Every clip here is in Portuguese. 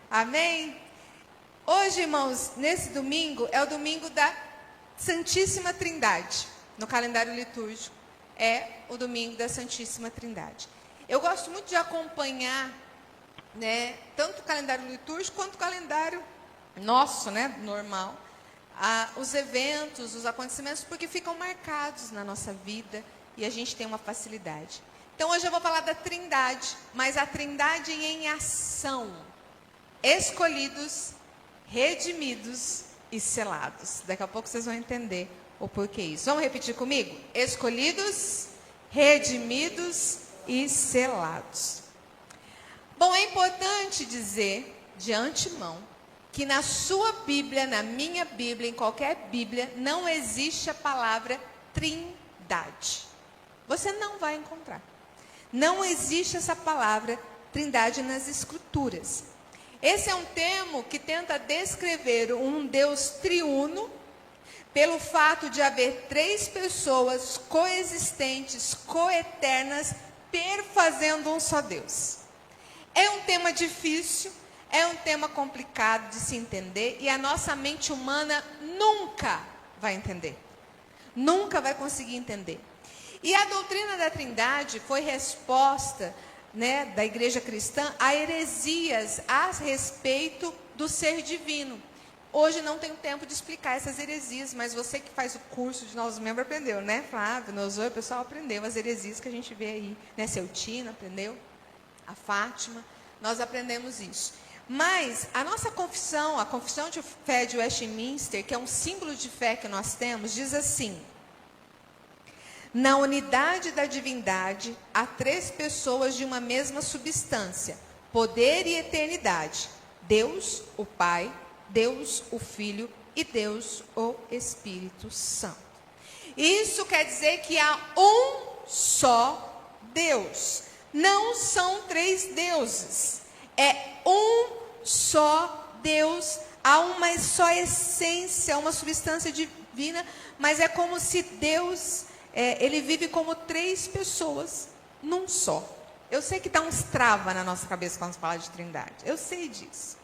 Amém? Hoje, irmãos, nesse domingo, é o domingo da Santíssima Trindade. No calendário litúrgico, é o domingo da Santíssima Trindade. Eu gosto muito de acompanhar, tanto o calendário litúrgico quanto o calendário nosso, normal, os eventos, os acontecimentos, porque ficam marcados na nossa vida e a gente tem uma facilidade. Então, hoje eu vou falar da Trindade, mas a Trindade em ação. Escolhidos, redimidos e selados. Daqui a pouco vocês vão entender o porquê isso. Vamos repetir comigo? Escolhidos, redimidos e selados. Bom, é importante dizer, de antemão, que na sua Bíblia, na minha Bíblia, em qualquer Bíblia, não existe a palavra Trindade. Você não vai encontrar. Não existe essa palavra Trindade nas Escrituras. Esse é um termo que tenta descrever um Deus triuno, pelo fato de haver 3 pessoas coexistentes, coeternas, perfazendo um só Deus. É um tema difícil, é um tema complicado de se entender, e a nossa mente humana nunca vai entender. Nunca vai conseguir entender. E a doutrina da Trindade foi resposta, da igreja cristã a heresias a respeito do ser divino. Hoje não tenho tempo de explicar essas heresias, mas você que faz o curso de novos membros aprendeu, Flávio, Nosoi, o pessoal aprendeu as heresias que a gente vê aí, Seu Tino aprendeu, a Fátima, nós aprendemos isso. Mas a nossa confissão, a confissão de fé de Westminster, que é um símbolo de fé que nós temos, diz assim: na unidade da divindade, há 3 pessoas de uma mesma substância, poder e eternidade. Deus, o Pai, Deus, o Filho e Deus, o Espírito Santo. Isso quer dizer que há um só Deus. Não são 3 deuses. É um só Deus. Há uma só essência, uma substância divina, mas é como se Deus... ele vive como 3 pessoas num só. Eu sei que dá uns trava na nossa cabeça quando se fala de Trindade. Eu sei disso.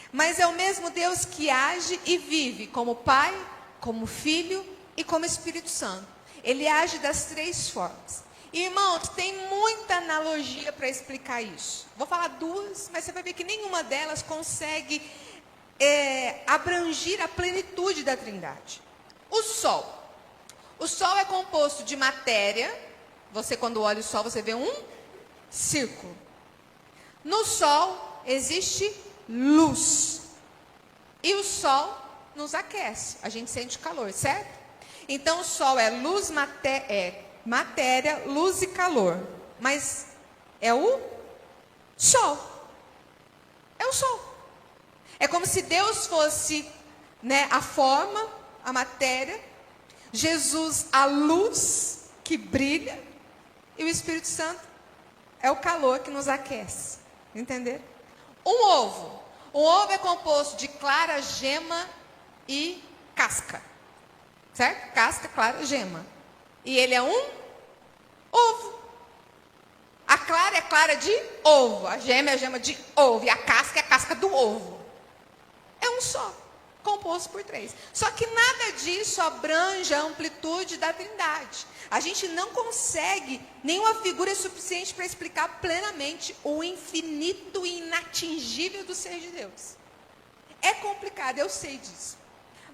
Mas é o mesmo Deus que age e vive como Pai, como Filho e como Espírito Santo. Ele age das 3 formas. Irmãos, tem muita analogia para explicar isso. Vou falar 2, mas você vai ver que nenhuma delas consegue abranger a plenitude da Trindade. O Sol. O Sol é composto de matéria. Você, quando olha o Sol, você vê um círculo. No Sol existe luz. E o Sol nos aquece. A gente sente calor, certo? Então, o Sol é luz, matéria, luz e calor. Mas é o Sol. É o Sol. É como se Deus fosse, a forma, a matéria, Jesus, a luz que brilha, e o Espírito Santo é o calor que nos aquece. Entenderam? Um ovo. Um ovo é composto de clara, gema e casca. Certo? Casca, clara, gema. E ele é um ovo. A clara é clara de ovo. A gema é a gema de ovo. E a casca é a casca do ovo. É um só. Composto por 3. Só que nada disso abrange a amplitude da Trindade. A gente não consegue, nenhuma figura é suficiente para explicar plenamente o infinito e inatingível do ser de Deus. É complicado, eu sei disso.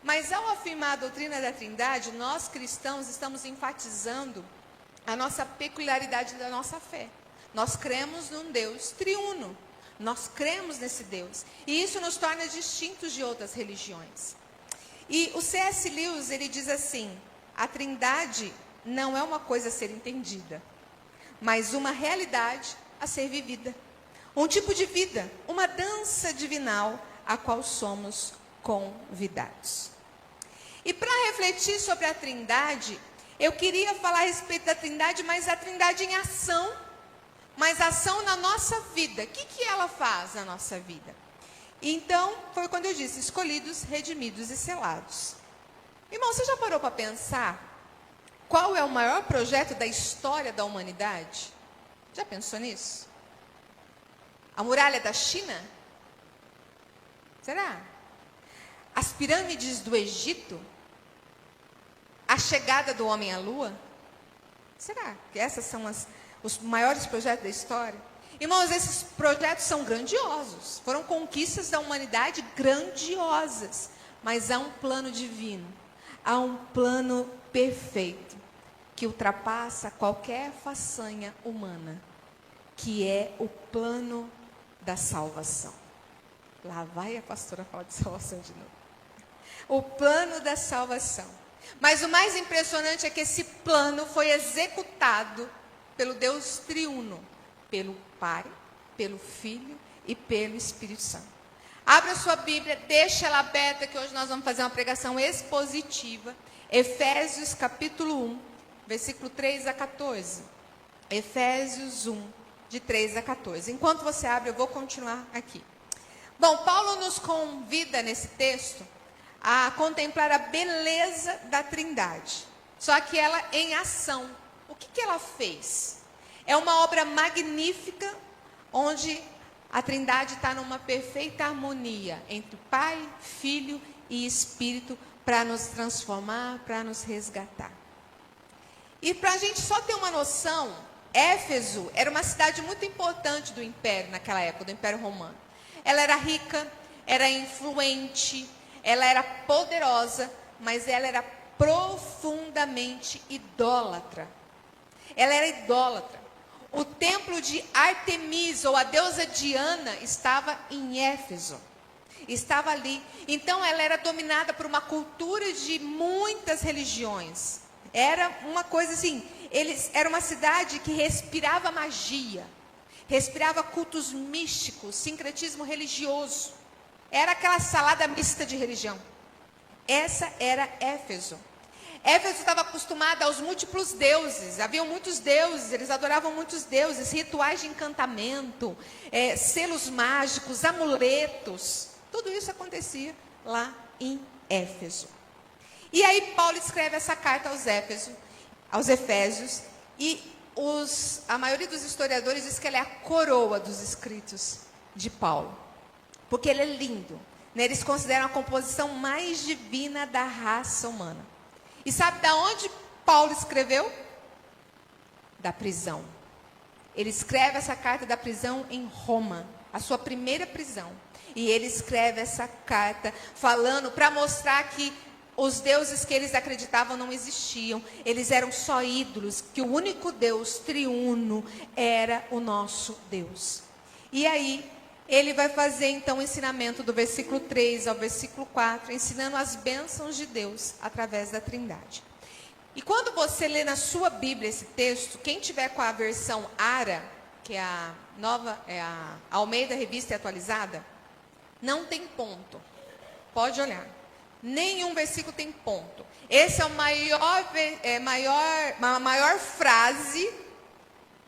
Mas ao afirmar a doutrina da Trindade, nós cristãos estamos enfatizando a nossa peculiaridade da nossa fé. Nós cremos num Deus triuno. Nós cremos nesse Deus. E isso nos torna distintos de outras religiões. E o C.S. Lewis, ele diz assim: a Trindade não é uma coisa a ser entendida, mas uma realidade a ser vivida. Um tipo de vida, uma dança divinal a qual somos convidados. E para refletir sobre a Trindade, eu queria falar a respeito da Trindade, mas a Trindade em ação. Mas ação na nossa vida. O que ela faz na nossa vida? Então, foi quando eu disse: escolhidos, redimidos e selados. Irmão, você já parou para pensar qual é o maior projeto da história da humanidade? Já pensou nisso? A muralha da China? Será? As pirâmides do Egito? A chegada do homem à lua? Será que essas são os maiores projetos da história? Irmãos, esses projetos são grandiosos. Foram conquistas da humanidade grandiosas. Mas há um plano divino. Há um plano perfeito que ultrapassa qualquer façanha humana, que é o plano da salvação. Lá vai a pastora falar de salvação de novo. O plano da salvação. Mas o mais impressionante é que esse plano foi executado pelo Deus triuno, pelo Pai, pelo Filho e pelo Espírito Santo. Abra sua Bíblia, deixa ela aberta, que hoje nós vamos fazer uma pregação expositiva. Efésios capítulo 1, versículo 3 a 14. Efésios 1, de 3 a 14. Enquanto você abre, eu vou continuar aqui. Bom, Paulo nos convida nesse texto a contemplar a beleza da Trindade. Só que ela em ação. O que ela fez? É uma obra magnífica, onde a Trindade está numa perfeita harmonia entre Pai, Filho e Espírito, para nos transformar, para nos resgatar. E para a gente só ter uma noção, Éfeso era uma cidade muito importante do Império naquela época, do Império Romano. Ela era rica, era influente, ela era poderosa, mas ela era profundamente idólatra. Ela era idólatra. O templo de Artemis, ou a deusa Diana, estava em Éfeso. Estava ali. Então, ela era dominada por uma cultura de muitas religiões. Era uma coisa assim, era uma cidade que respirava magia, respirava cultos místicos, sincretismo religioso. Era aquela salada mista de religião. Essa era Éfeso. Éfeso estava acostumada aos múltiplos deuses. Haviam muitos deuses, eles adoravam muitos deuses, rituais de encantamento, selos mágicos, amuletos. Tudo isso acontecia lá em Éfeso. E aí Paulo escreve essa carta aos Efésios, e a maioria dos historiadores diz que ela é a coroa dos escritos de Paulo. Porque ele é lindo, né? Eles consideram a composição mais divina da raça humana. E sabe de onde Paulo escreveu? Da prisão. Ele escreve essa carta da prisão em Roma, a sua primeira prisão. E ele escreve essa carta falando para mostrar que os deuses que eles acreditavam não existiam. Eles eram só ídolos, que o único Deus triuno era o nosso Deus. E aí, ele vai fazer então o ensinamento do versículo 3 ao versículo 4, ensinando as bênçãos de Deus através da Trindade. E quando você lê na sua Bíblia esse texto, quem tiver com a versão ARA, que é a Almeida Revista e Atualizada, não tem ponto. Pode olhar. Nenhum versículo tem ponto. Esse é a maior frase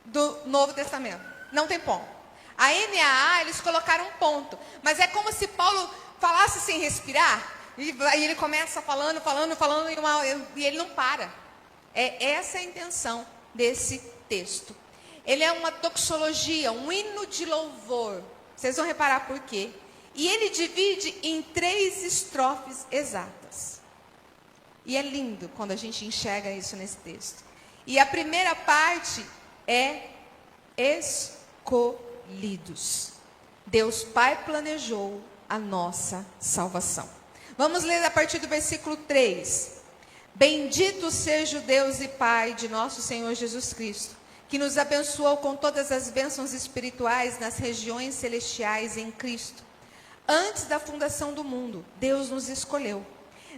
do Novo Testamento. Não tem ponto. A NAA, eles colocaram um ponto. Mas é como se Paulo falasse sem respirar. E ele começa falando, e ele não para. Essa é a intenção desse texto. Ele é uma doxologia, um hino de louvor. Vocês vão reparar por quê. E ele divide em 3 estrofes exatas. E é lindo quando a gente enxerga isso nesse texto. E a primeira parte é escolhidos. Deus Pai planejou a nossa salvação. Vamos ler a partir do versículo 3. Bendito seja o Deus e Pai de nosso Senhor Jesus Cristo, que nos abençoou com todas as bênçãos espirituais nas regiões celestiais em Cristo. Antes da fundação do mundo, Deus nos escolheu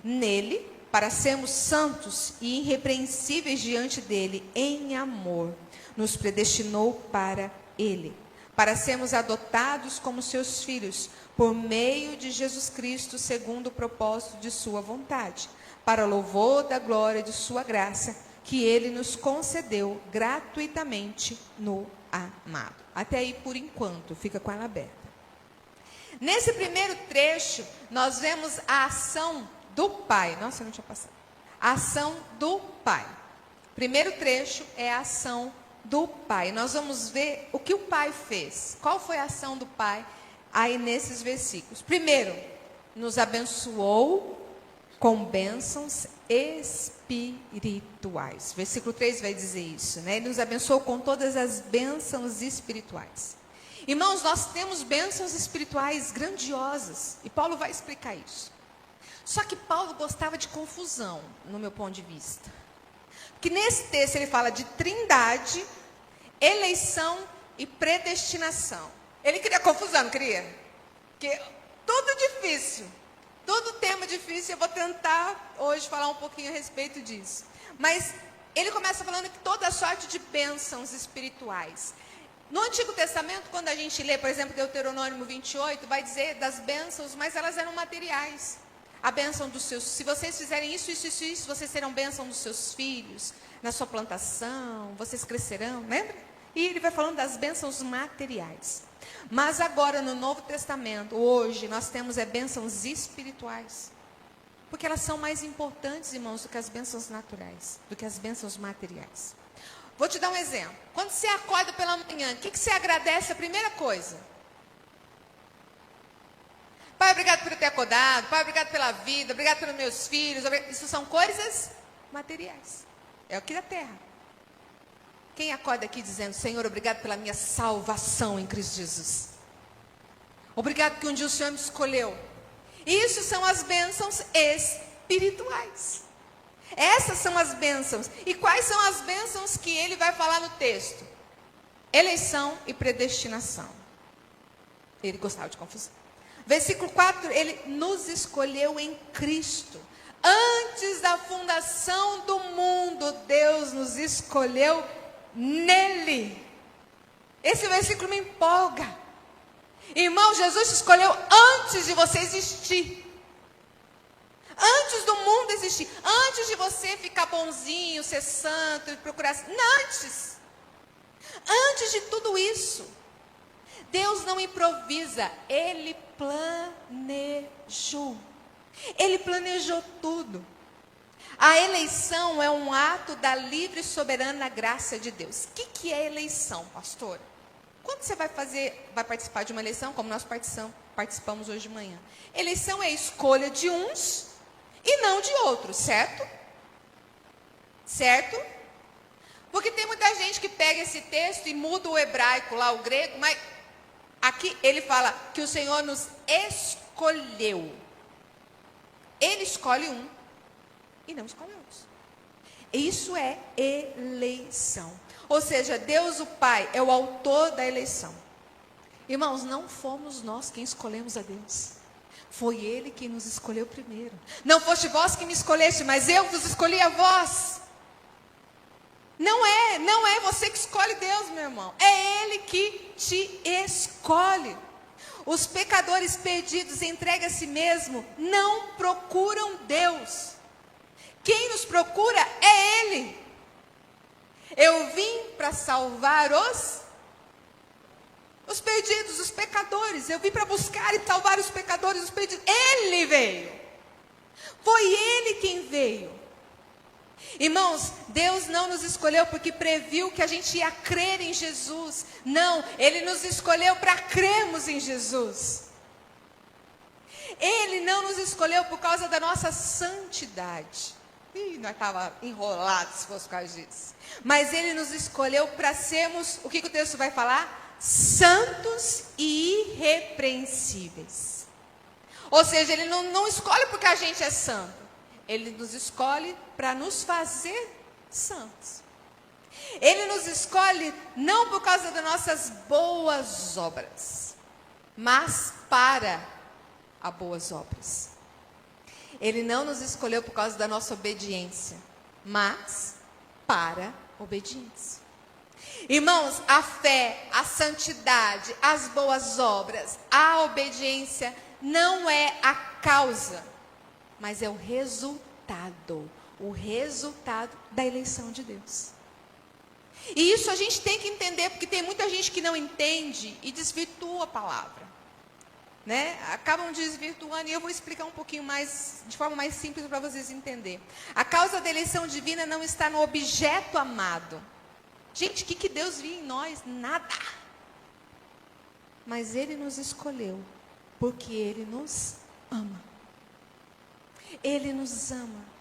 nele para sermos santos e irrepreensíveis diante dele em amor. Nos predestinou para ele, para sermos adotados como seus filhos, por meio de Jesus Cristo, segundo o propósito de sua vontade, para louvor da glória de sua graça, que ele nos concedeu gratuitamente no amado. Até aí, por enquanto, fica com ela aberta. Nesse primeiro trecho, nós vemos a ação do Pai. Nossa, eu não tinha passado. A ação do Pai. Primeiro trecho é a ação do Pai. Nós vamos ver o que o Pai fez. Qual foi a ação do Pai aí nesses versículos? Primeiro, nos abençoou com bênçãos espirituais. Versículo 3 vai dizer isso, né? Ele nos abençoou com todas as bênçãos espirituais. Irmãos, nós temos bênçãos espirituais grandiosas, e Paulo vai explicar isso. Só que Paulo gostava de confusão, no meu ponto de vista. Porque nesse texto ele fala de trindade, eleição e predestinação. Ele queria confusão, não queria? Porque tudo difícil, todo tema difícil, eu vou tentar hoje falar um pouquinho a respeito disso. Mas ele começa falando que toda sorte de bênçãos espirituais. No Antigo Testamento, quando a gente lê, por exemplo, Deuteronômio 28, vai dizer das bênçãos, mas elas eram materiais. A bênção dos seus, se vocês fizerem isso, vocês serão bênção dos seus filhos, na sua plantação, vocês crescerão, lembra? E ele vai falando das bênçãos materiais. Mas agora, no Novo Testamento, hoje, nós temos bênçãos espirituais. Porque elas são mais importantes, irmãos, do que as bênçãos naturais, do que as bênçãos materiais. Vou te dar um exemplo. Quando você acorda pela manhã, o que você agradece? A primeira coisa. Pai, obrigado por eu ter acordado. Pai, obrigado pela vida. Obrigado pelos meus filhos. Isso são coisas materiais. É aqui da terra. Quem acorda aqui dizendo, Senhor, obrigado pela minha salvação em Cristo Jesus. Obrigado que um dia o Senhor me escolheu. Isso são as bênçãos espirituais. Essas são as bênçãos. E quais são as bênçãos que ele vai falar no texto? Eleição e predestinação. Ele gostava de confusão. Versículo 4, ele nos escolheu em Cristo. Antes da fundação do mundo, Deus nos escolheu nele. Esse versículo me empolga. Irmão, Jesus te escolheu antes de você existir. Antes do mundo existir. Antes de você ficar bonzinho, ser santo e procurar. Antes. Antes de tudo isso. Deus não improvisa. Ele planejou. Ele planejou tudo. A eleição é um ato da livre e soberana graça de Deus. O que é eleição, pastora? Quando você vai participar de uma eleição, como nós participamos hoje de manhã? Eleição é a escolha de uns e não de outros, certo? Certo? Porque tem muita gente que pega esse texto e muda o hebraico lá, o grego, mas aqui ele fala que o Senhor nos escolheu. Ele escolhe um e não escolhe outros. Isso é eleição. Ou seja, Deus o Pai é o autor da eleição. Irmãos, não fomos nós quem escolhemos a Deus. Foi Ele quem nos escolheu primeiro. Não foste vós que me escolheste, mas eu vos escolhi a vós. Não é você que escolhe Deus, meu irmão. É Ele que te escolhe. Os pecadores perdidos, entregue a si mesmo, não procuram Deus. Quem nos procura é Ele. Eu vim para salvar os perdidos, os pecadores. Eu vim para buscar e salvar os pecadores, os perdidos. Ele veio. Foi Ele quem veio. Irmãos, Deus não nos escolheu porque previu que a gente ia crer em Jesus. Não, Ele nos escolheu para crermos em Jesus. Ele não nos escolheu por causa da nossa santidade. Nós estávamos enrolados se fosse por causa disso. Mas Ele nos escolheu para sermos, o que o texto vai falar? Santos e irrepreensíveis. Ou seja, Ele não escolhe porque a gente é santo. Ele nos escolhe para nos fazer santos. Ele nos escolhe não por causa das nossas boas obras, mas para as boas obras. Ele não nos escolheu por causa da nossa obediência, mas para a obediência. Irmãos, a fé, a santidade, as boas obras, a obediência não é a causa, mas é o resultado da eleição de Deus. E isso a gente tem que entender, porque tem muita gente que não entende e desvirtua a palavra. Né? Acabam desvirtuando, e eu vou explicar um pouquinho mais, de forma mais simples para vocês entenderem. A causa da eleição divina não está no objeto amado. Gente, o que Deus viu em nós? Nada. Mas Ele nos escolheu, porque Ele nos ama. Ele nos ama.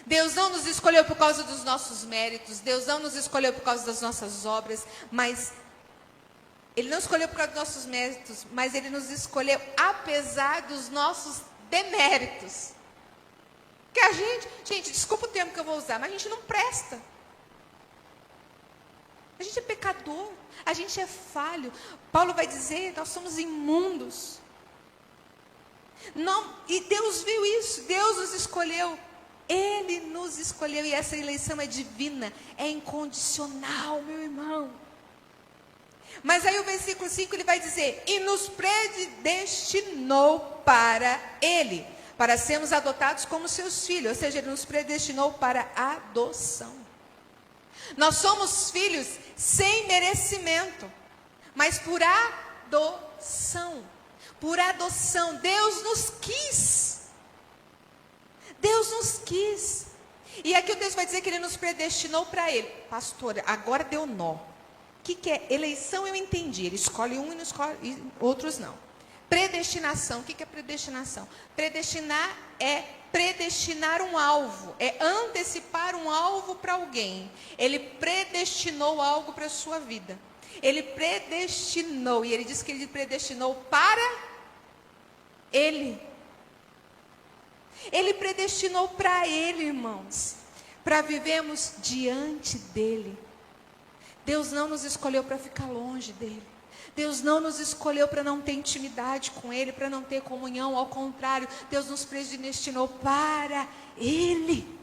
Deus não nos escolheu por causa dos nossos méritos. Deus não nos escolheu por causa das nossas obras. Mas Ele não escolheu por causa dos nossos méritos. Mas Ele nos escolheu apesar dos nossos deméritos. Que a gente, desculpa o termo que eu vou usar, mas a gente não presta. A gente é pecador. A gente é falho. Paulo vai dizer, nós somos imundos. Não, e Deus viu isso. Deus nos escolheu. Ele nos escolheu. E essa eleição é divina. É incondicional, meu irmão. Mas aí o versículo 5 ele vai dizer: e nos predestinou para Ele, para sermos adotados como seus filhos. Ou seja, Ele nos predestinou para a adoção. Nós somos filhos sem merecimento, mas por adoção. Por adoção. Deus nos quis. Deus nos quis. E aqui o texto vai dizer que Ele nos predestinou para Ele. Pastor, agora deu nó. O que é? Eleição eu entendi. Ele escolhe um e não escolhe, e outros não. Predestinação. O que é predestinação? Predestinar é predestinar um alvo. É antecipar um alvo para alguém. Ele predestinou algo para a sua vida. Ele predestinou. E Ele diz que Ele predestinou para Ele. Ele predestinou para Ele, irmãos. Para vivermos diante dEle. Deus não nos escolheu para ficar longe dEle. Deus não nos escolheu para não ter intimidade com Ele, para não ter comunhão. Ao contrário, Deus nos predestinou para Ele.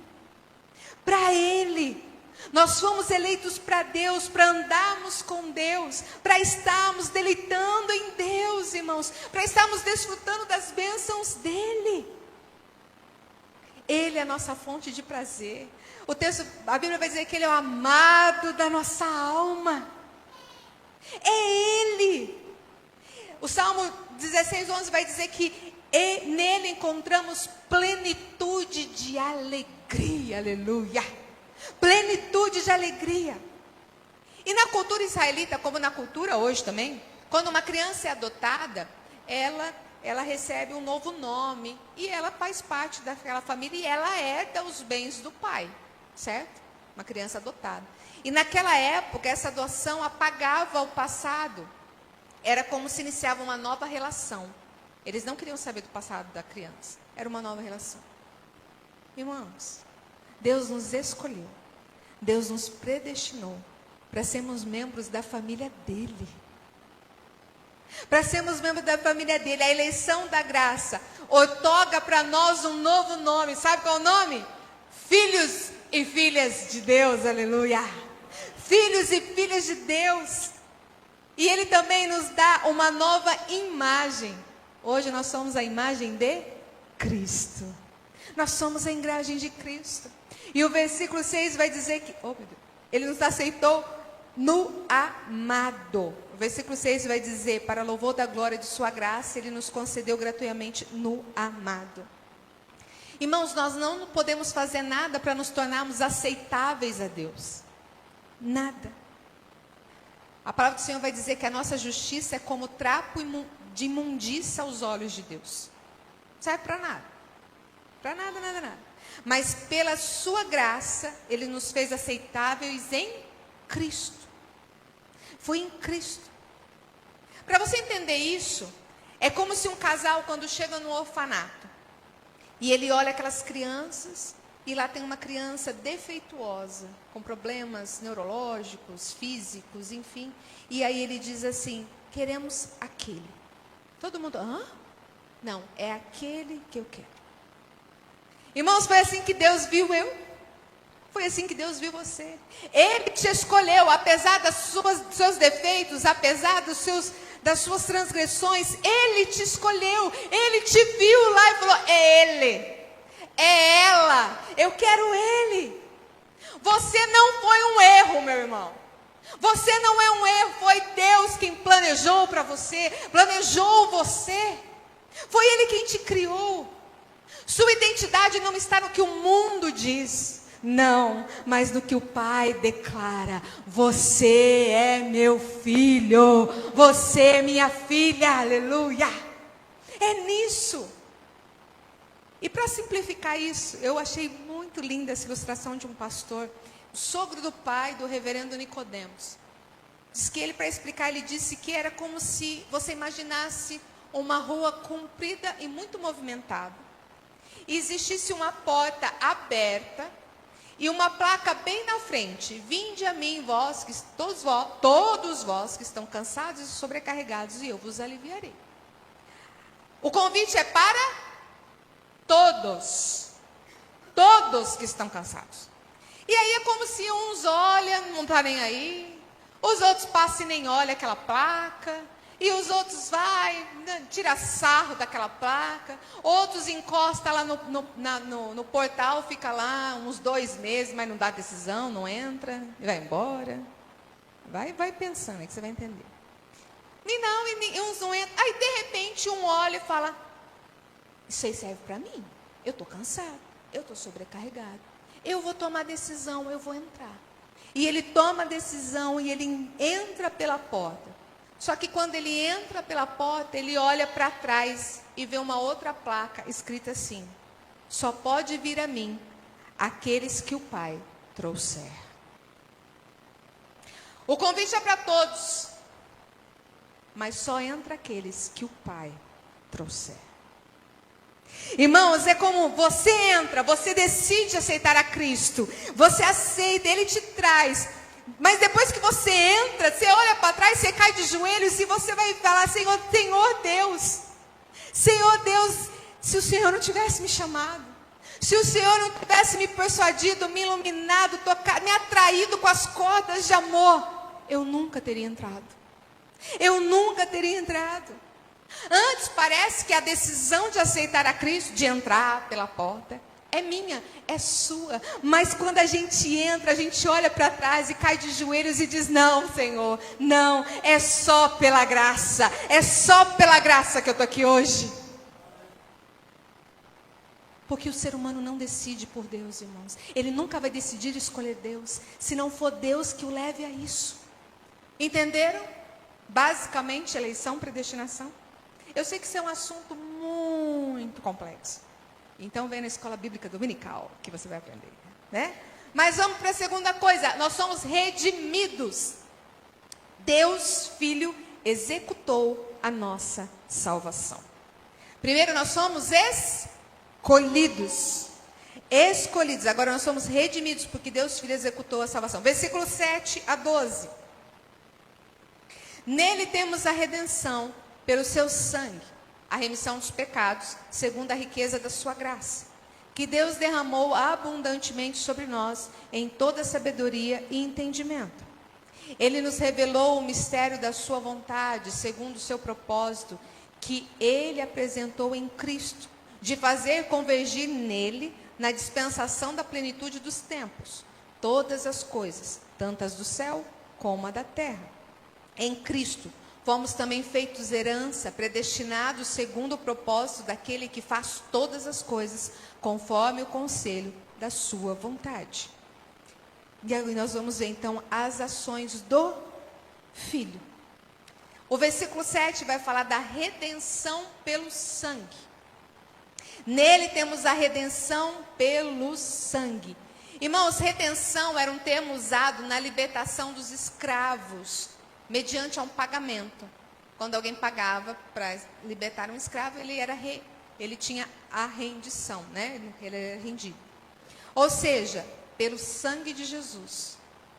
Para Ele. Nós fomos eleitos para Deus, para andarmos com Deus, para estarmos deleitando em Deus, irmãos, para estarmos desfrutando das bênçãos dEle. Ele é a nossa fonte de prazer. O texto, a Bíblia vai dizer que Ele é o amado da nossa alma. É Ele. O Salmo 16:11 vai dizer que nele encontramos plenitude de alegria. Aleluia. Plenitude de alegria. E na cultura israelita, como na cultura hoje também, quando uma criança é adotada, ela recebe um novo nome e ela faz parte daquela família e ela herda os bens do pai, certo? Uma criança adotada. E naquela época, essa adoção apagava o passado. Era como se iniciava uma nova relação. Eles não queriam saber do passado da criança. Era uma nova relação. Irmãos, Deus nos escolheu. Deus nos predestinou para sermos membros da família dEle. Para sermos membros da família dEle. A eleição da graça outorga para nós um novo nome. Sabe qual é o nome? Filhos e filhas de Deus. Aleluia. Filhos e filhas de Deus. E Ele também nos dá uma nova imagem. Hoje nós somos a imagem de Cristo. Nós somos a imagem de Cristo. E o versículo 6 vai dizer que Ele nos aceitou no amado. O versículo 6 vai dizer: para louvor da glória de sua graça, Ele nos concedeu gratuitamente no amado. Irmãos, nós não podemos fazer nada para nos tornarmos aceitáveis a Deus. Nada. A palavra do Senhor vai dizer que a nossa justiça é como trapo de imundícia aos olhos de Deus. Não serve para nada. Para nada, nada, nada. Mas pela sua graça, Ele nos fez aceitáveis em Cristo. Foi em Cristo. Para você entender isso, é como se um casal, quando chega no orfanato, e ele olha aquelas crianças, e lá tem uma criança defeituosa, com problemas neurológicos, físicos, enfim. E aí ele diz assim: queremos aquele. Todo mundo, hã? Não, é aquele que eu quero. Irmãos, foi assim que Deus viu eu. Foi assim que Deus viu você. Ele te escolheu, apesar dos seus defeitos, apesar das suas transgressões. Ele te escolheu. Ele te viu lá e falou: é Ele, é ela, eu quero Ele. Você não foi um erro, meu irmão. Você não é um erro. Foi Deus quem planejou para você. Planejou você. Foi Ele quem te criou. Sua identidade não está no que o mundo diz, não, mas no que o Pai declara. Você é meu filho, você é minha filha, aleluia. É nisso. E para simplificar isso, eu achei muito linda essa ilustração de um pastor, o sogro do pai do reverendo Nicodemos. Diz que ele, para explicar, ele disse que era como se você imaginasse uma rua comprida e muito movimentada. E existisse uma porta aberta e uma placa bem na frente. Vinde a mim, vós, que, todos vós que estão cansados e sobrecarregados, e eu vos aliviarei. O convite é para todos. Todos que estão cansados. E aí é como se uns olham, não está nem aí. Os outros passam e nem olham aquela placa. E os outros vai, tira sarro daquela placa. Outros encostam lá no portal, fica lá uns 2 meses, mas não dá decisão, não entra, e vai embora. Vai pensando, é que você vai entender. E uns não entram. Aí, de repente, um olha e fala, isso aí serve para mim. Eu estou cansado, eu estou sobrecarregado. Eu vou tomar decisão, eu vou entrar. E ele toma a decisão e ele entra pela porta. Só que quando ele entra pela porta, ele olha para trás e vê uma outra placa escrita assim: só pode vir a mim aqueles que o Pai trouxer. O convite é para todos, mas só entra aqueles que o Pai trouxer. Irmãos, é como você entra, você decide aceitar a Cristo, você aceita, Ele te traz. Mas depois que você entra, você olha para trás, você cai de joelhos e você vai falar, Senhor Deus, se o Senhor não tivesse me chamado, se o Senhor não tivesse me persuadido, me iluminado, tocado, me atraído com as cordas de amor, eu nunca teria entrado. Eu nunca teria entrado. Antes parece que a decisão de aceitar a Cristo, de entrar pela porta, é minha, é sua. Mas quando a gente entra, a gente olha para trás e cai de joelhos e diz, não, Senhor, não, é só pela graça. É só pela graça que eu estou aqui hoje. Porque o ser humano não decide por Deus, irmãos. Ele nunca vai decidir escolher Deus, se não for Deus que o leve a isso. Entenderam? Basicamente, eleição, predestinação. Eu sei que isso é um assunto muito complexo. Então, vem na escola bíblica dominical, que você vai aprender, né? Mas vamos para a segunda coisa. Nós somos redimidos. Deus, Filho, executou a nossa salvação. Primeiro, nós somos escolhidos. Escolhidos. Agora, nós somos redimidos, porque Deus, Filho, executou a salvação. Versículo 7 a 12. Nele temos a redenção pelo seu sangue, a remissão dos pecados, segundo a riqueza da sua graça, que Deus derramou abundantemente sobre nós, em toda sabedoria e entendimento. Ele nos revelou o mistério da sua vontade, segundo o seu propósito, que Ele apresentou em Cristo, de fazer convergir nele, na dispensação da plenitude dos tempos, todas as coisas, tanto as do céu como a da terra. Em Cristo, fomos também feitos herança, predestinados segundo o propósito daquele que faz todas as coisas, conforme o conselho da sua vontade. E aí nós vamos ver então as ações do Filho. O versículo 7 vai falar da redenção pelo sangue. Nele temos a redenção pelo sangue. Irmãos, redenção era um termo usado na libertação dos escravos, mediante a um pagamento. Quando alguém pagava para libertar um escravo, ele tinha a rendição, né? Ele era rendido. Ou seja, pelo sangue de Jesus,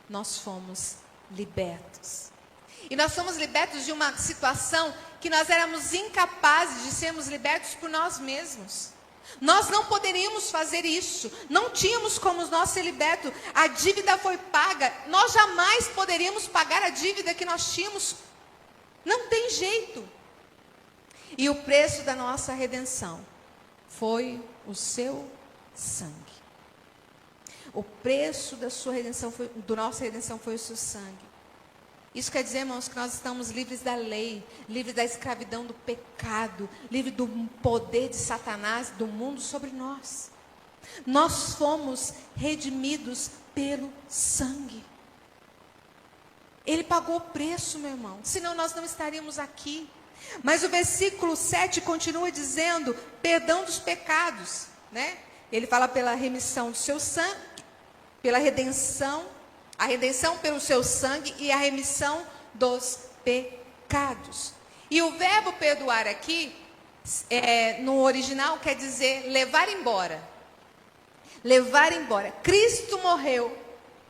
nós fomos libertos. E nós fomos libertos de uma situação que nós éramos incapazes de sermos libertos por nós mesmos. Nós não poderíamos fazer isso, não tínhamos como nós ser libertos, a dívida foi paga, nós jamais poderíamos pagar a dívida que nós tínhamos, não tem jeito. E o preço da nossa redenção foi o seu sangue. O preço da sua redenção do nossa redenção foi o seu sangue. Isso quer dizer, irmãos, que nós estamos livres da lei, livres da escravidão do pecado, livres do poder de Satanás, do mundo sobre nós. Nós fomos redimidos pelo sangue. Ele pagou o preço, meu irmão, senão nós não estaríamos aqui. Mas o versículo 7 continua dizendo, perdão dos pecados. né? Ele fala pela remissão do seu sangue, pela redenção, a redenção pelo seu sangue e a remissão dos pecados. E o verbo perdoar aqui, no original, quer dizer levar embora. Levar embora. Cristo morreu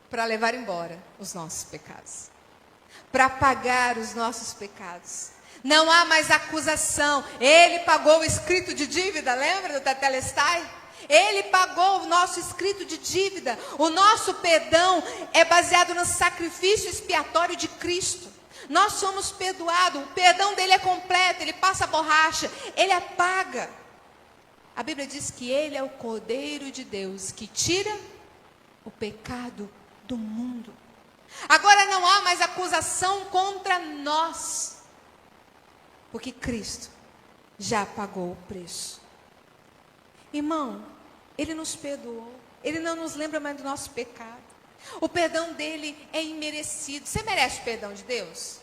para levar embora os nossos pecados, para pagar os nossos pecados. Não há mais acusação. Ele pagou o escrito de dívida, lembra do Tetelestai? Ele pagou o nosso escrito de dívida. O nosso perdão é baseado no sacrifício expiatório de Cristo. Nós somos perdoados, o perdão dele é completo, ele passa a borracha, ele apaga. A Bíblia diz que ele é o Cordeiro de Deus que tira o pecado do mundo. Agora não há mais acusação contra nós, porque Cristo já pagou o preço. Irmão, ele nos perdoou, ele não nos lembra mais do nosso pecado. O perdão dele é imerecido. Você merece o perdão de Deus?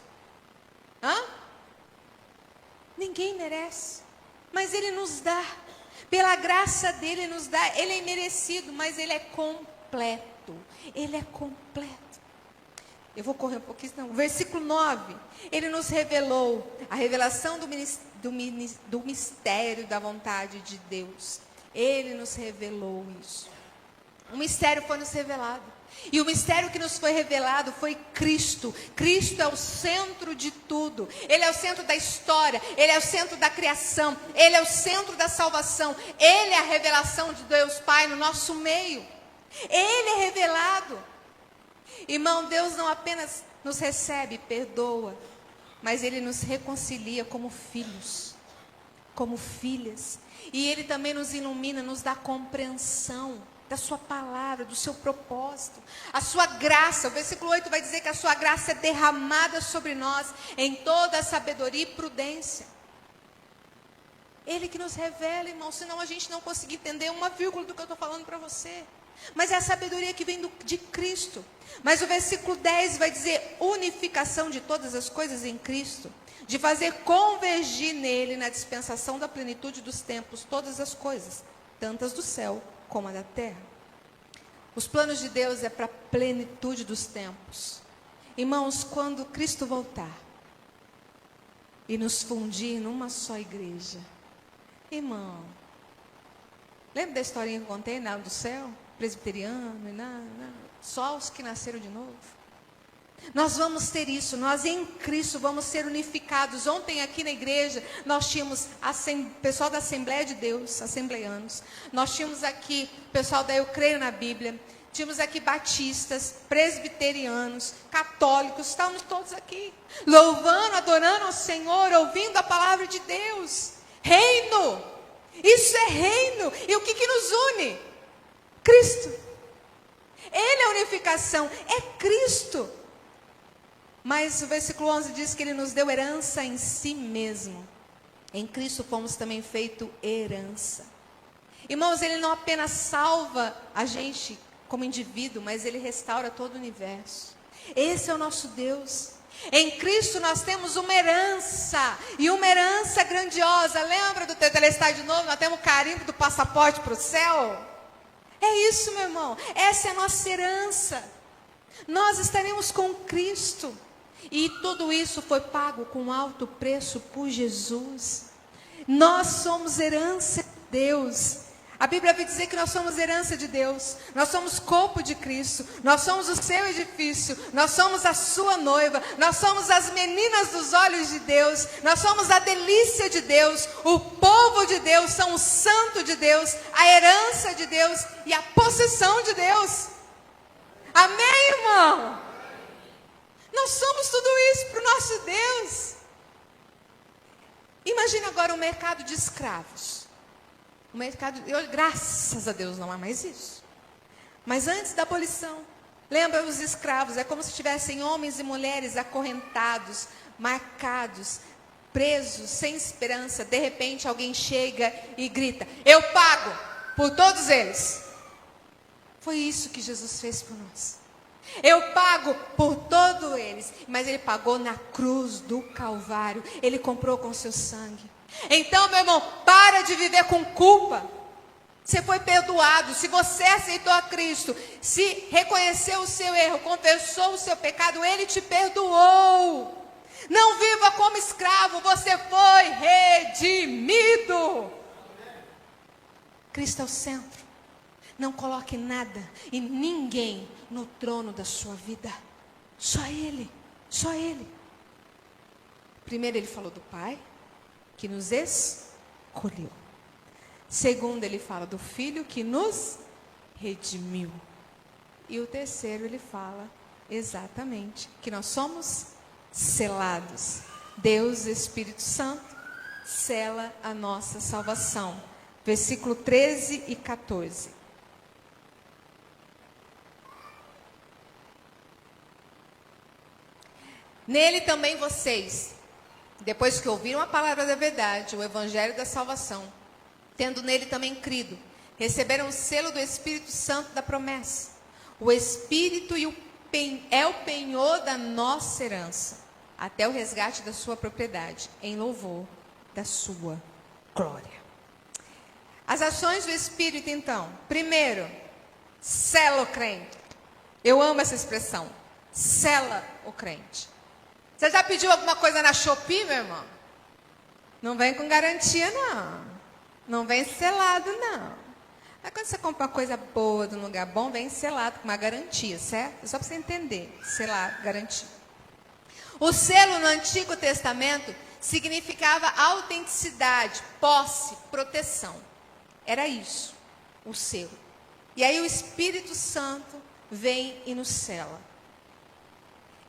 Ninguém merece, mas ele nos dá. Pela graça dele nos dá. Ele é imerecido, mas ele é completo. Ele é completo. Eu vou correr um pouquinho, não. Versículo 9. Ele nos revelou a revelação do mistério da vontade de Deus. Ele nos revelou isso. O mistério foi nos revelado. E o mistério que nos foi revelado foi Cristo. Cristo é o centro de tudo. Ele é o centro da história. Ele é o centro da criação. Ele é o centro da salvação. Ele é a revelação de Deus Pai no nosso meio. Ele é revelado. Irmão, Deus não apenas nos recebe, perdoa, mas Ele nos reconcilia como filhos, como filhas. E Ele também nos ilumina, nos dá compreensão da sua palavra, do seu propósito, a sua graça. O versículo 8 vai dizer que a sua graça é derramada sobre nós em toda a sabedoria e prudência. Ele que nos revela, irmão, senão a gente não conseguir entender uma vírgula do que eu estou falando para você. Mas é a sabedoria que vem de Cristo. Mas o versículo 10 vai dizer unificação de todas as coisas em Cristo, de fazer convergir nele, na dispensação da plenitude dos tempos, todas as coisas, tantas do céu como a da terra. Os planos de Deus é para a plenitude dos tempos. Irmãos, quando Cristo voltar e nos fundir numa só igreja, irmão, lembra da historinha que eu contei, nada do céu? Presbiteriano, só os que nasceram de novo. Nós vamos ter isso, nós em Cristo vamos ser unificados. Ontem aqui na igreja, nós tínhamos pessoal da Assembleia de Deus, assembleianos. Nós tínhamos aqui pessoal da Eu Creio na Bíblia. Tínhamos aqui batistas, presbiterianos, católicos, estávamos todos aqui, louvando, adorando ao Senhor, ouvindo a palavra de Deus. Reino, isso é reino. E o que nos une? Cristo. Ele é a unificação, é Cristo. Mas o versículo 11 diz que Ele nos deu herança em si mesmo. Em Cristo fomos também feito herança. Irmãos, Ele não apenas salva a gente como indivíduo, mas Ele restaura todo o universo. Esse é o nosso Deus. Em Cristo nós temos uma herança, e uma herança grandiosa. Lembra do Tetelestai de novo? Nós temos o carimbo do passaporte para o céu. É isso, meu irmão. Essa é a nossa herança. Nós estaremos com Cristo. E tudo isso foi pago com alto preço por Jesus. Nós somos herança de Deus. A Bíblia vai dizer que nós somos herança de Deus. Nós somos corpo de Cristo. Nós somos o seu edifício. Nós somos a sua noiva. Nós somos as meninas dos olhos de Deus. Nós somos a delícia de Deus. O povo de Deus, são o santo de Deus, a herança de Deus e a possessão de Deus. Amém, irmão? Nós somos tudo isso para o nosso Deus. Imagina agora um mercado de escravos. O mercado, graças a Deus não há mais isso. Mas antes da abolição, lembra os escravos, é como se tivessem homens e mulheres acorrentados, marcados, presos, sem esperança. De repente alguém chega e grita: eu pago por todos eles. Foi isso que Jesus fez por nós. Eu pago por todos eles. Mas Ele pagou na cruz do Calvário. Ele comprou com seu sangue. Então, meu irmão, para de viver com culpa. Você foi perdoado. Se você aceitou a Cristo, se reconheceu o seu erro, confessou o seu pecado, Ele te perdoou. Não viva como escravo, você foi redimido. Cristo é o centro. Não coloque nada e ninguém no trono da sua vida. Só Ele, só Ele. Primeiro Ele falou do Pai, que nos escolheu. Segundo, Ele fala do Filho, que nos redimiu. E o terceiro, Ele fala exatamente que nós somos selados. Deus, Espírito Santo, sela a nossa salvação. Versículo 13 e 14. Nele também vocês, depois que ouviram a palavra da verdade, o evangelho da salvação, tendo nele também crido, receberam o selo do Espírito Santo da promessa. O Espírito é o penhor da nossa herança, até o resgate da sua propriedade, em louvor da sua glória. As ações do Espírito, então. Primeiro, sela o crente. Eu amo essa expressão. Sela o crente. Você já pediu alguma coisa na Shopee, meu irmão? Não vem com garantia, não. Não vem selado, não. Mas quando você compra uma coisa boa, de um lugar bom, vem selado, com uma garantia, certo? Só para você entender. Selado, garantia. O selo no Antigo Testamento significava autenticidade, posse, proteção. Era isso, o selo. E aí o Espírito Santo vem e nos sela.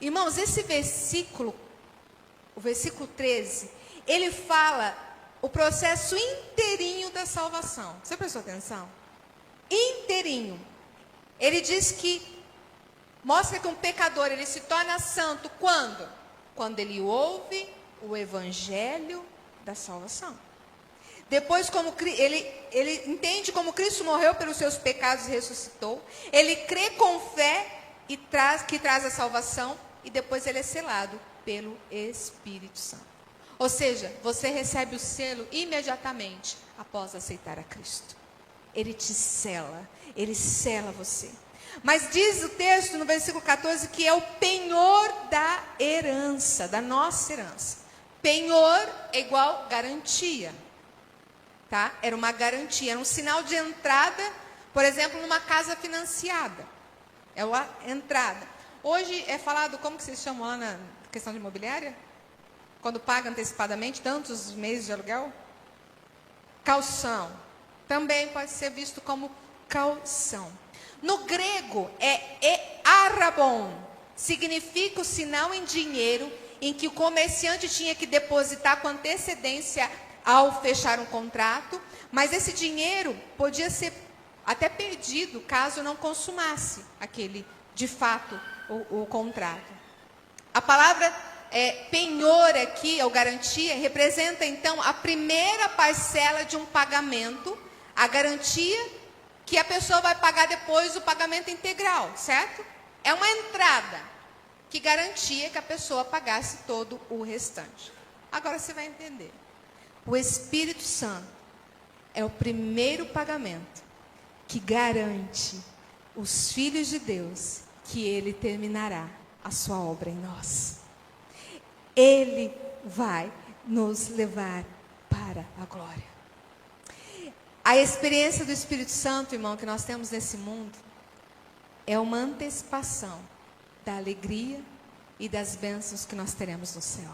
Irmãos, esse versículo, o versículo 13, ele fala o processo inteirinho da salvação. Você prestou atenção? Inteirinho. Ele diz que, mostra que um pecador, ele se torna santo quando? Quando ele ouve o evangelho da salvação. Depois, como ele entende como Cristo morreu pelos seus pecados e ressuscitou. Ele crê com fé que traz a salvação. E depois ele é selado pelo Espírito Santo. Ou seja, você recebe o selo imediatamente após aceitar a Cristo. Ele te sela, ele sela você. Mas diz o texto no versículo 14 que é o penhor da herança, da nossa herança. Penhor é igual garantia. Tá? Era uma garantia, era um sinal de entrada, por exemplo, numa casa financiada. É a entrada. Hoje é falado, como que vocês chamam lá na questão de imobiliária? Quando paga antecipadamente tantos meses de aluguel? Caução. Também pode ser visto como caução. No grego é arrabon. Significa o sinal em dinheiro em que o comerciante tinha que depositar com antecedência ao fechar um contrato. Mas esse dinheiro podia ser até perdido caso não consumasse aquele, de fato, o contrato. A palavra penhor aqui, ou garantia, representa então a primeira parcela de um pagamento, a garantia que a pessoa vai pagar depois o pagamento integral, certo? É uma entrada que garantia que a pessoa pagasse todo o restante. Agora você vai entender. O Espírito Santo é o primeiro pagamento que garante os filhos de Deus que Ele terminará a sua obra em nós. Ele vai nos levar para a glória. A experiência do Espírito Santo, irmão, que nós temos nesse mundo, é uma antecipação da alegria e das bênçãos que nós teremos no céu.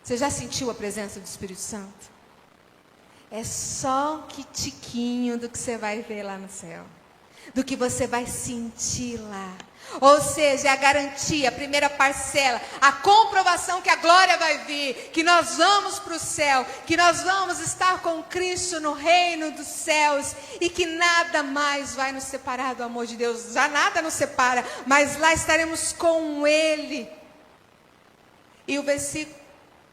Você já sentiu a presença do Espírito Santo? É só um tiquinho do que você vai ver lá no céu. Do que você vai sentir lá. Ou seja, a garantia, a primeira parcela, a comprovação que a glória vai vir, que nós vamos para o céu, que nós vamos estar com Cristo no reino dos céus e que nada mais vai nos separar do amor de Deus. Já nada nos separa, mas lá estaremos com Ele. E o versículo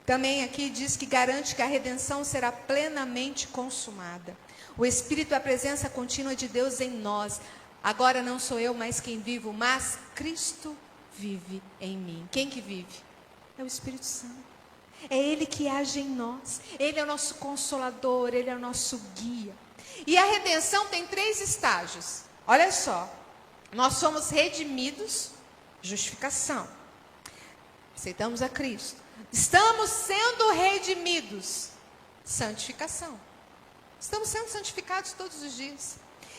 também aqui diz que garante que a redenção será plenamente consumada. O Espírito é a presença contínua de Deus em nós. Agora não sou eu mais quem vivo, mas Cristo vive em mim. Quem que vive? É o Espírito Santo. É Ele que age em nós. Ele é o nosso consolador, Ele é o nosso guia. E a redenção tem 3 estágios. Olha só. Nós somos redimidos, justificação. Aceitamos a Cristo. Estamos sendo redimidos, santificação. Estamos sendo santificados todos os dias.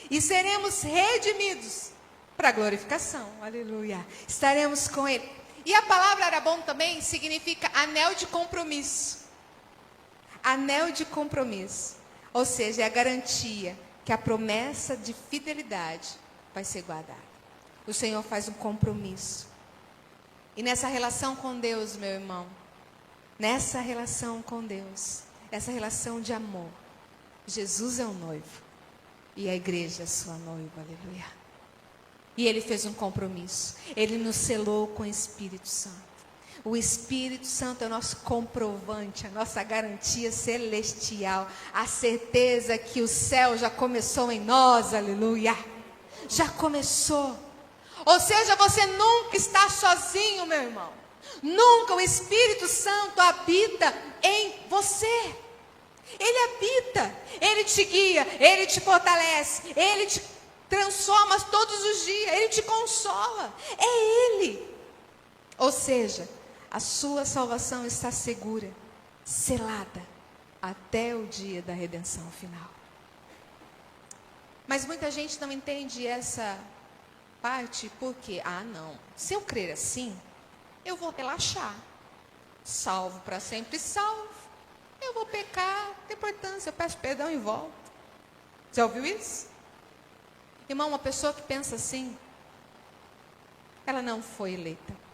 E seremos redimidos para glorificação. Aleluia. Estaremos com Ele. E a palavra arabon também significa anel de compromisso. Anel de compromisso. Ou seja, é a garantia que a promessa de fidelidade vai ser guardada. O Senhor faz um compromisso. E nessa relação com Deus, meu irmão, nessa relação com Deus, essa relação de amor, Jesus é o noivo e a igreja é a sua noiva, aleluia. E Ele fez um compromisso, Ele nos selou com o Espírito Santo. O Espírito Santo é o nosso comprovante, a nossa garantia celestial, a certeza que o céu já começou em nós, aleluia. Já começou. Ou seja, você nunca está sozinho, meu irmão. Nunca. O Espírito Santo habita em você. Ele habita, Ele te guia, Ele te fortalece, Ele te transforma todos os dias, Ele te consola. É Ele. Ou seja, a sua salvação está segura, selada, até o dia da redenção final. Mas muita gente não entende essa parte, porque, não, se eu crer assim, eu vou relaxar. Salvo para sempre salvo. Eu vou pecar, não tem importância, eu peço perdão e volto. Já ouviu isso? Irmão, uma pessoa que pensa assim, ela não foi eleita.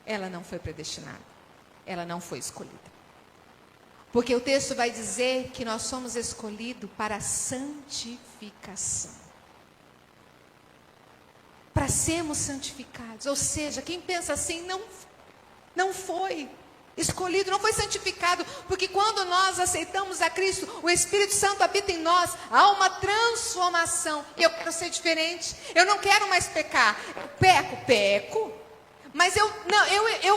Ela não foi predestinada. Ela não foi escolhida. Porque o texto vai dizer que nós somos escolhidos para a santificação. Para sermos santificados. Ou seja, quem pensa assim não foi escolhido, não foi santificado. Porque quando nós aceitamos a Cristo, o Espírito Santo habita em nós. Há uma transformação. Eu quero ser diferente. Eu não quero mais pecar. Eu peco. Mas eu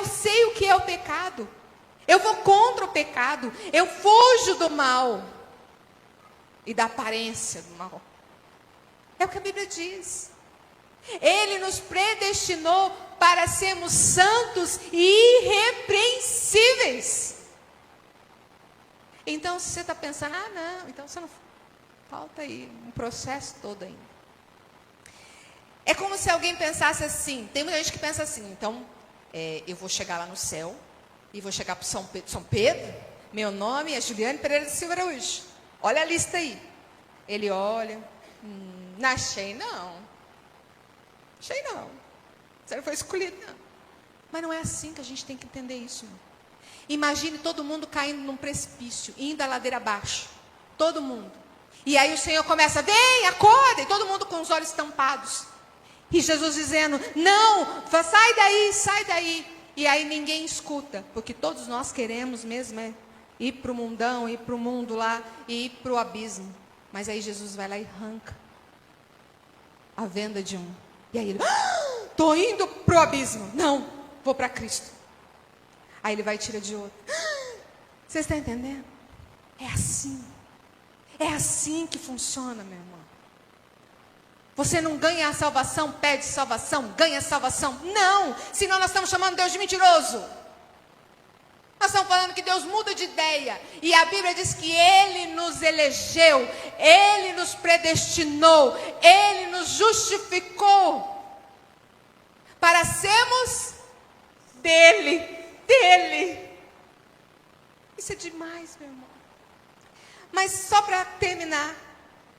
sei o que é o pecado. Eu vou contra o pecado. Eu fujo do mal. E da aparência do mal. É o que a Bíblia diz. Ele nos predestinou para sermos santos e irrepreensíveis. Então, se você está pensando, não, então você não... Falta aí um processo todo ainda. É como se alguém pensasse assim, tem muita gente que pensa assim, então, eu vou chegar lá no céu, e vou chegar para São Pedro, meu nome é Juliane Pereira de Silva Araújo. Olha a lista aí. Ele olha, não achei não. Achei não. Você não foi escolhido, não. Mas não é assim que a gente tem que entender isso, irmão. Imagine todo mundo caindo num precipício, indo a ladeira abaixo. Todo mundo. E aí o Senhor começa, vem, acorda, e todo mundo com os olhos tampados. E Jesus dizendo, não, sai daí. E aí ninguém escuta, porque todos nós queremos mesmo ir para o mundão, ir para o mundo lá, e ir para o abismo. Mas aí Jesus vai lá e arranca a venda de um. E aí ele, estou indo para o abismo. Não, vou para Cristo. Aí ele vai e tira de outro. Você está entendendo? É assim. É assim que funciona, meu irmão. Você não ganha a salvação, pede salvação, ganha a salvação. Não, senão nós estamos chamando Deus de mentiroso. Nós estamos falando que Deus muda de ideia. E a Bíblia diz que Ele nos elegeu, Ele nos predestinou, Ele nos justificou para sermos dele. Isso é demais, meu irmão. Mas só para terminar,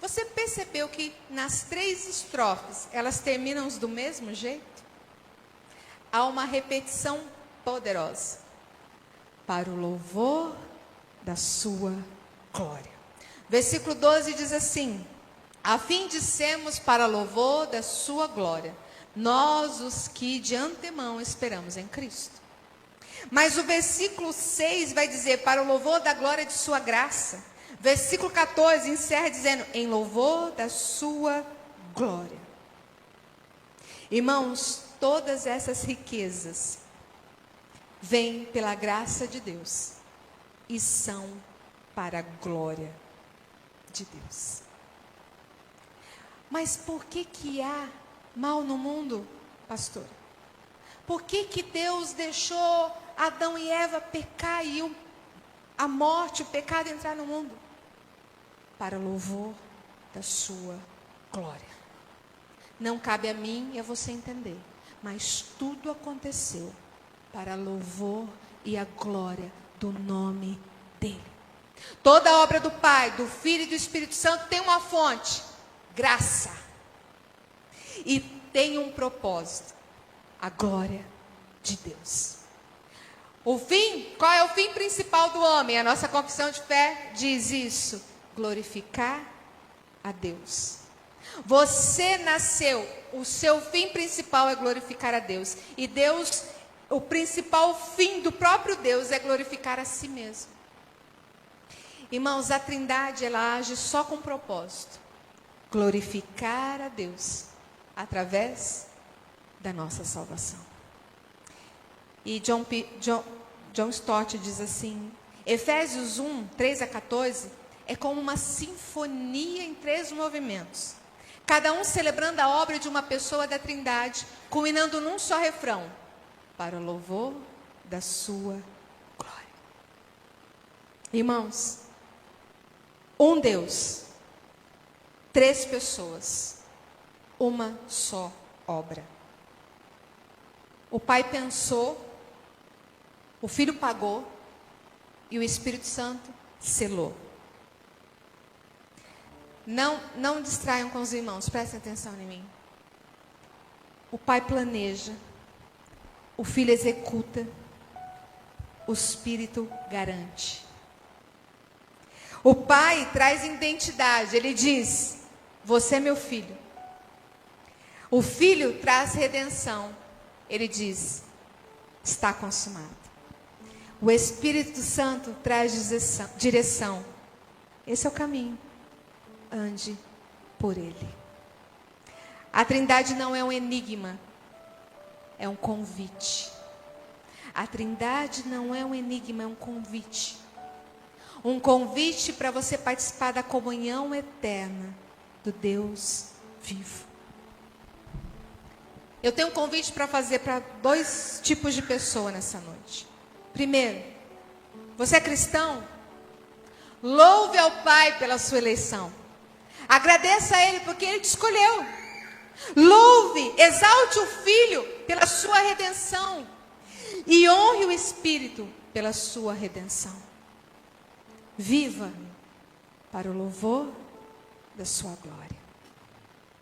você percebeu que nas 3 estrofes, elas terminam do mesmo jeito? Há uma repetição poderosa. Para o louvor da sua glória. Versículo 12 diz assim, a fim de sermos para louvor da sua glória, nós os que de antemão esperamos em Cristo. Mas o versículo 6 vai dizer, para o louvor da glória de sua graça. Versículo 14 encerra dizendo, em louvor da sua glória. Irmãos, todas essas riquezas vêm pela graça de Deus e são para a glória de Deus. Mas por que há mal no mundo, pastor? Por que Deus deixou Adão e Eva pecar e a morte, o pecado entrar no mundo? Para louvor da sua glória. Não cabe a mim e a você entender, mas tudo aconteceu para louvor e a glória do nome dele. Toda a obra do Pai, do Filho e do Espírito Santo tem uma fonte, graça. E tem um propósito, a glória de Deus. O fim, qual é o fim principal do homem? A nossa confissão de fé diz isso: glorificar a Deus. Você nasceu, o seu fim principal é glorificar a Deus. E Deus, o principal fim do próprio Deus é glorificar a si mesmo. Irmãos, a Trindade, ela age só com um propósito: glorificar a Deus através da nossa salvação. E John Stott diz assim: Efésios 1, 3 a 14 é como uma sinfonia em 3 movimentos, cada um celebrando a obra de uma pessoa da Trindade, culminando num só refrão: para o louvor da sua glória. Irmãos, um Deus, 3 pessoas, uma só obra. O Pai pensou, o Filho pagou e o Espírito Santo selou. Não distraiam com os irmãos, prestem atenção em mim. O Pai planeja, o Filho executa, o Espírito garante. O Pai traz identidade, ele diz: você é meu filho. O Filho traz redenção, ele diz: está consumado. O Espírito Santo traz direção. Esse é o caminho. Ande por ele. A Trindade não é um enigma, é um convite. A Trindade não é um enigma, é um convite. Um convite para você participar da comunhão eterna do Deus vivo. Eu tenho um convite para fazer para 2 tipos de pessoa nessa noite. Primeiro, você é cristão? Louve ao Pai pela sua eleição. Agradeça a Ele porque Ele te escolheu. Louve, exalte o Filho pela sua redenção. E honre o Espírito pela sua redenção. Viva para o louvor da sua glória.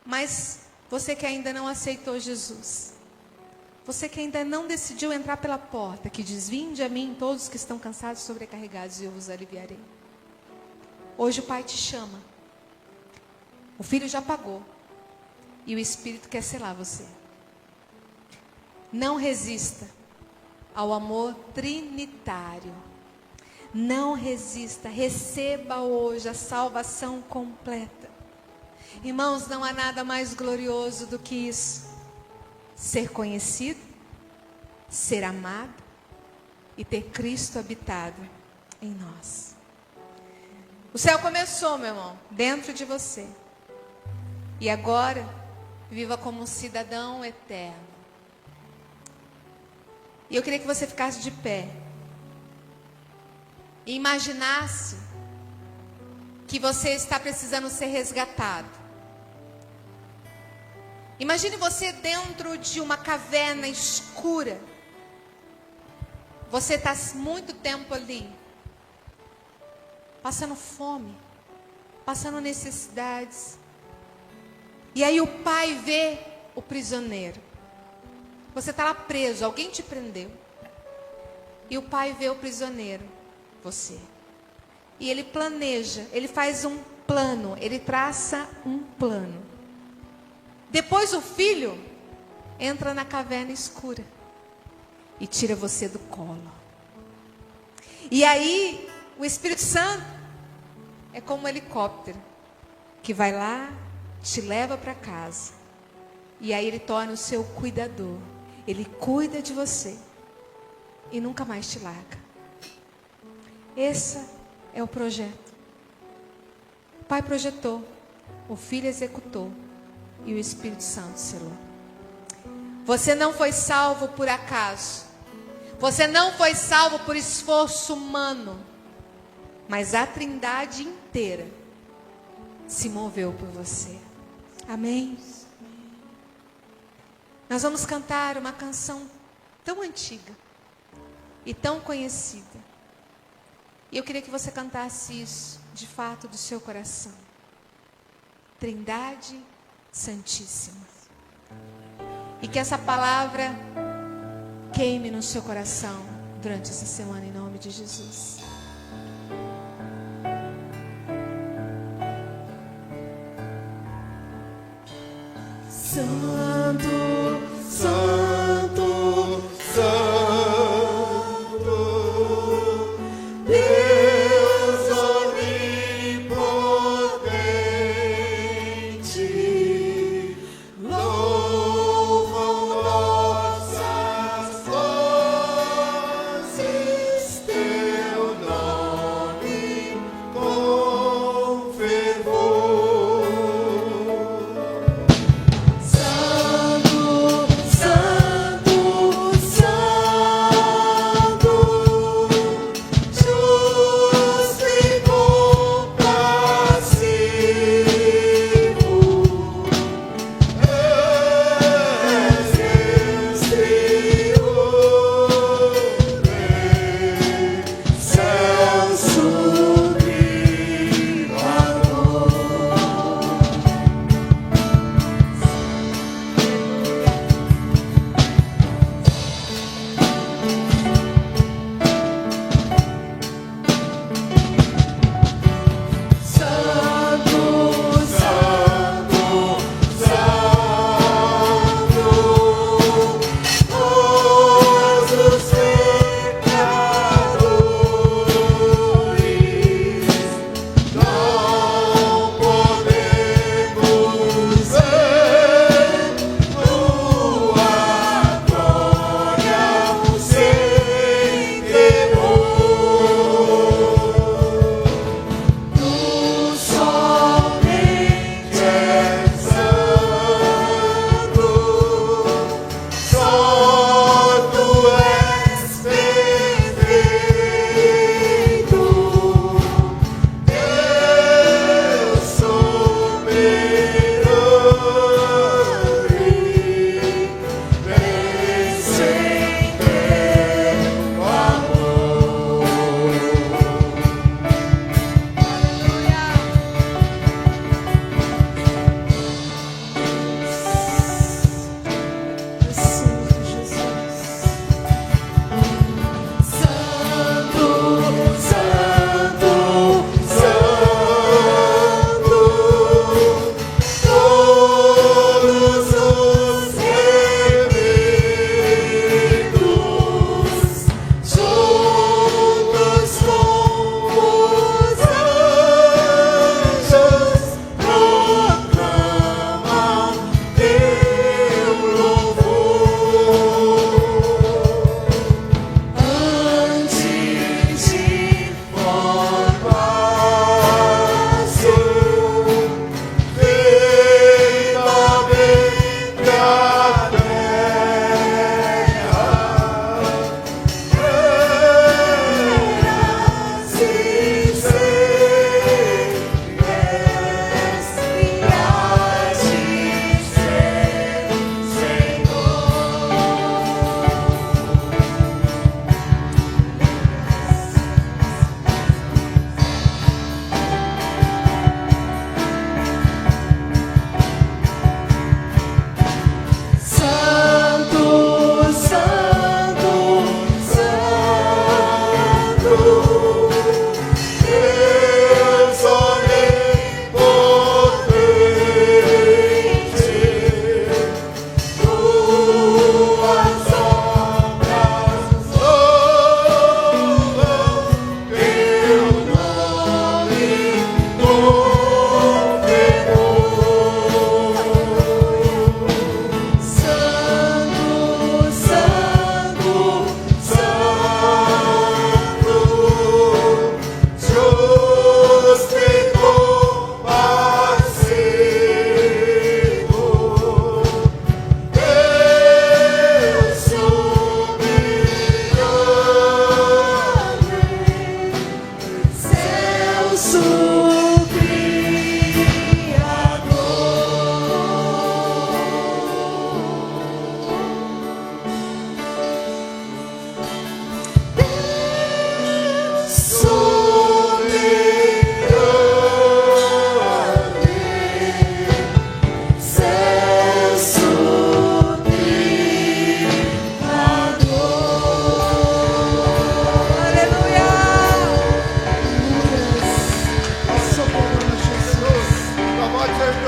Mas você que ainda não aceitou Jesus, você que ainda não decidiu entrar pela porta que diz: vinde a mim todos que estão cansados e sobrecarregados e eu vos aliviarei. Hoje o Pai te chama. O Filho já pagou e o Espírito quer selar você. Não resista ao amor trinitário. Não resista, receba hoje a salvação completa. Irmãos, não há nada mais glorioso do que isso. Ser conhecido, ser amado e ter Cristo habitado em nós. O céu começou, meu irmão, dentro de você. E agora, viva como um cidadão eterno. E eu queria que você ficasse de pé. E imaginasse que você está precisando ser resgatado. Imagine você dentro de uma caverna escura. Você está muito tempo ali, passando fome, passando necessidades. E aí o Pai vê o prisioneiro. Você está lá preso, alguém te prendeu. E o Pai vê o prisioneiro, você. E ele planeja, ele faz um plano, ele traça um plano. Depois o Filho entra na caverna escura e tira você do colo. E aí o Espírito Santo é como um helicóptero que vai lá, te leva para casa. E aí ele torna o seu cuidador. Ele cuida de você e nunca mais te larga. Esse é o projeto. O Pai projetou, o Filho executou, e o Espírito Santo selou. Você não foi salvo por acaso. Você não foi salvo por esforço humano. Mas a Trindade inteira se moveu por você. Amém? Nós vamos cantar uma canção tão antiga e tão conhecida. E eu queria que você cantasse isso, de fato, do seu coração. Trindade Santíssima. E que essa palavra queime no seu coração durante essa semana, em nome de Jesus. Santo, Santo, Santo, Deus onipotente, louvam nossas vozes teu nome com fervor. Santo,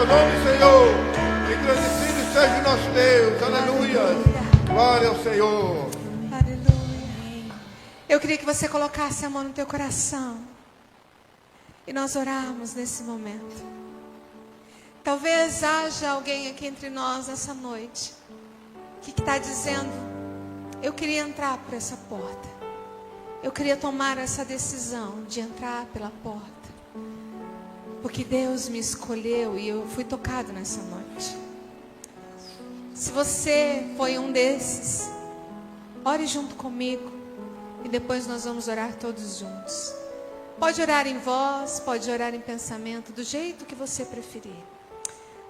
teu nome, Senhor. Engrandecido seja o nosso Deus. Aleluia. Glória ao Senhor. Aleluia. Eu queria que você colocasse a mão no teu coração e nós orarmos nesse momento. Talvez haja alguém aqui entre nós nessa noite que está dizendo: eu queria entrar por essa porta. Eu queria tomar essa decisão de entrar pela porta. Porque Deus me escolheu e eu fui tocado nessa noite. Se você foi um desses, ore junto comigo e depois nós vamos orar todos juntos. Pode orar em voz, pode orar em pensamento, do jeito que você preferir.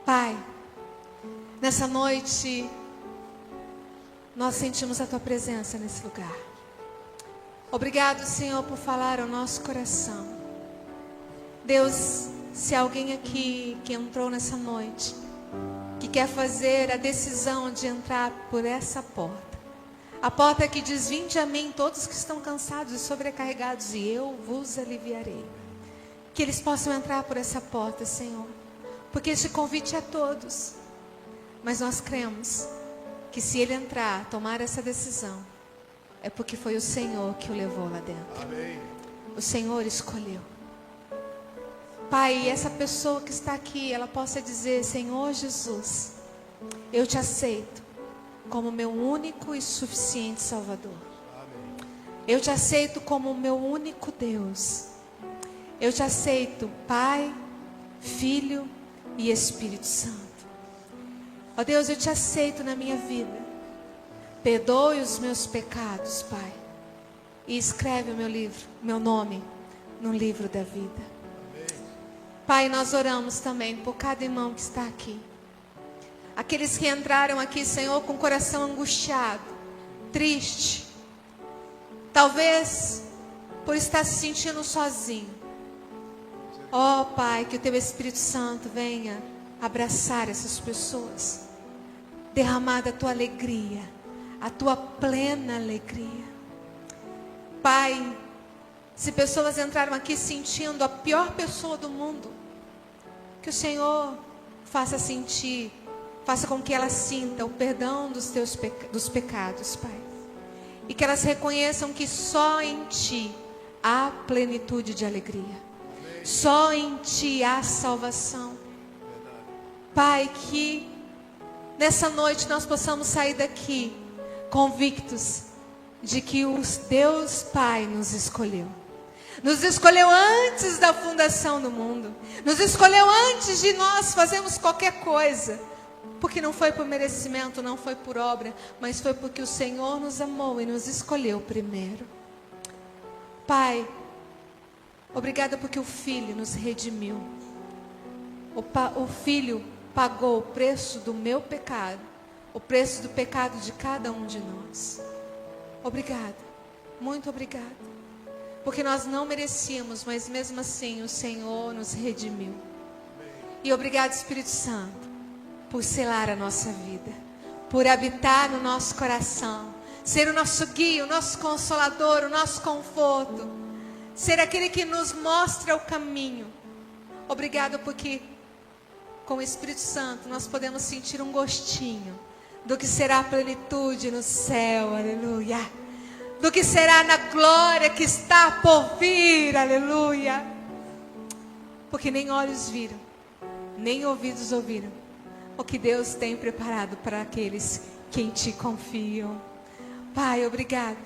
Pai, nessa noite nós sentimos a Tua presença nesse lugar. Obrigado, Senhor, por falar ao nosso coração. Deus, se alguém aqui que entrou nessa noite, que quer fazer a decisão de entrar por essa porta, a porta que diz: vinde a mim todos que estão cansados e sobrecarregados, e eu vos aliviarei. Que eles possam entrar por essa porta, Senhor, porque este convite é a todos. Mas nós cremos que se ele entrar, tomar essa decisão, é porque foi o Senhor que o levou lá dentro. Amém. O Senhor escolheu. Pai, essa pessoa que está aqui, ela possa dizer: Senhor Jesus, eu te aceito como meu único e suficiente Salvador. Eu te aceito como meu único Deus. Eu te aceito, Pai, Filho e Espírito Santo. Ó Deus, eu te aceito na minha vida. Perdoe os meus pecados, Pai, e escreve o meu nome no livro da vida. Pai, nós oramos também por cada irmão que está aqui. Aqueles que entraram aqui, Senhor, com o coração angustiado, triste, talvez por estar se sentindo sozinho. Ó Pai, que o Teu Espírito Santo venha abraçar essas pessoas, derramar da Tua alegria, a Tua plena alegria. Pai, se pessoas entraram aqui sentindo a pior pessoa do mundo, que o Senhor faça sentir, faça com que elas sintam o perdão dos pecados, Pai. E que elas reconheçam que só em Ti há plenitude de alegria. Só em Ti há salvação. Pai, que nessa noite nós possamos sair daqui convictos de que o Deus Pai nos escolheu. Nos escolheu antes da fundação do mundo. Nos escolheu antes de nós fazermos qualquer coisa. Porque não foi por merecimento, não foi por obra, mas foi porque o Senhor nos amou e nos escolheu primeiro. Pai, obrigada porque o Filho nos redimiu. O Filho pagou o preço do meu pecado, o preço do pecado de cada um de nós. Obrigada, muito obrigada. Porque nós não merecíamos, mas mesmo assim o Senhor nos redimiu. E obrigado, Espírito Santo, por selar a nossa vida, por habitar no nosso coração, ser o nosso guia, o nosso consolador, o nosso conforto, ser aquele que nos mostra o caminho. Obrigado porque com o Espírito Santo nós podemos sentir um gostinho do que será a plenitude no céu, aleluia. Do que será na glória que está por vir, aleluia. Porque nem olhos viram, nem ouvidos ouviram o que Deus tem preparado para aqueles que em Ti confiam. Pai, obrigado.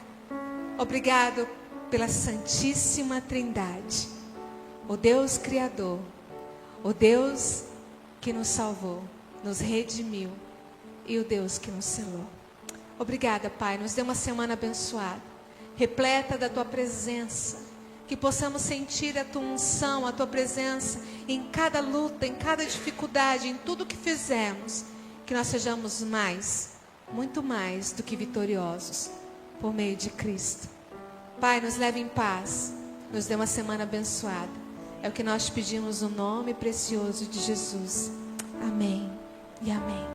Obrigado pela Santíssima Trindade. O Deus Criador, o Deus que nos salvou, nos redimiu e o Deus que nos selou. Obrigada, Pai, nos dê uma semana abençoada, repleta da Tua presença, que possamos sentir a Tua unção, a Tua presença em cada luta, em cada dificuldade, em tudo que fizermos, que nós sejamos mais, muito mais do que vitoriosos, por meio de Cristo. Pai, nos leve em paz, nos dê uma semana abençoada, é o que nós pedimos no nome precioso de Jesus. Amém e amém.